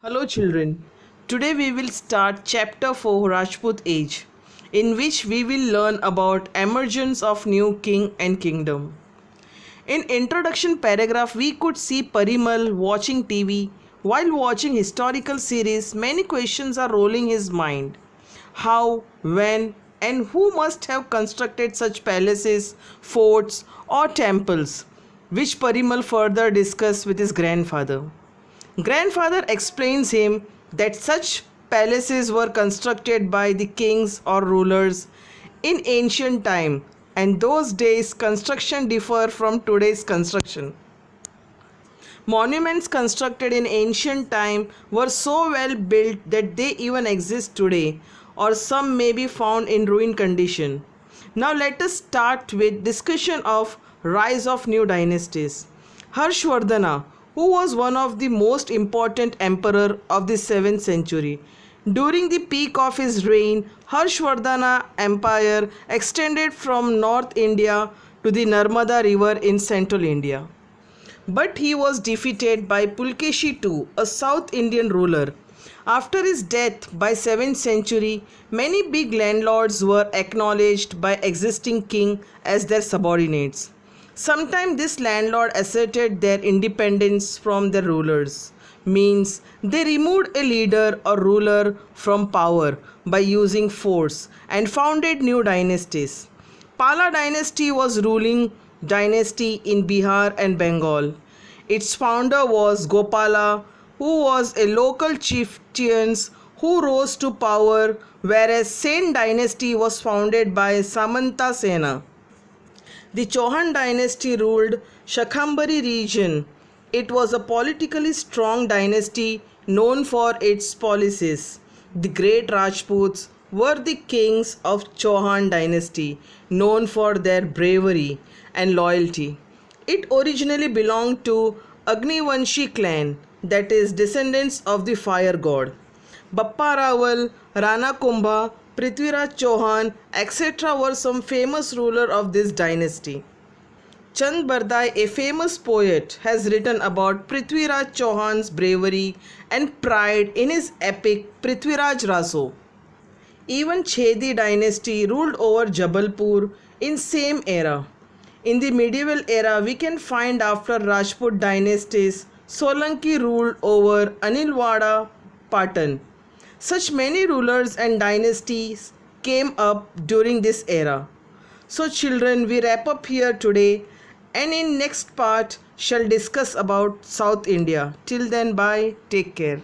Hello children. Today we will start chapter 4 Rajput Age, in which we will learn about emergence of new king and kingdom. In introduction paragraph we could see Parimal watching TV. While watching historical series, many questions are rolling his mind. How, when and who must have constructed such palaces, forts or temples, which Parimal further discussed with his grandfather. Grandfather explains him that such palaces were constructed by the kings or rulers in ancient time, and those days construction differ from today's construction. Monuments constructed in ancient time were so well built that they even exist today, or some may be found in ruined condition. Now let us start with discussion of rise of new dynasties. Harshvardhana, who was one of the most important emperor of the 7th century. During the peak of his reign, Harshvardhana Empire extended from North India to the Narmada River in central India. But he was defeated by Pulkeshi II, a South Indian ruler. After his death by 7th century, many big landlords were acknowledged by existing king as their subordinates. Sometimes this landlord asserted their independence from their rulers, means they removed a leader or ruler from power by using force and founded new dynasties. Pala dynasty was ruling dynasty in Bihar and Bengal. Its founder was Gopala, who was a local chieftain who rose to power, whereas Sen dynasty was founded by Samanta Sena. The Chauhan dynasty ruled Shakhambari region. It was a politically strong dynasty known for its policies. The great Rajputs were the kings of Chauhan dynasty, known for their bravery and loyalty. It originally belonged to Agnivanshi clan, that is descendants of the fire god. Bappa Rawal, Rana Kumbha, Prithviraj Chauhan, etc. were some famous rulers of this dynasty. Chand Bardai, a famous poet, has written about Prithviraj Chauhan's bravery and pride in his epic Prithviraj Raso. Even Chedi dynasty ruled over Jabalpur in same era. In the medieval era, we can find after Rajput dynasties, Solanki ruled over Anilwada, Patan. Such many rulers and dynasties came up during this era. So children, we wrap up here today and in next part shall discuss about South India. Till then, bye, take care.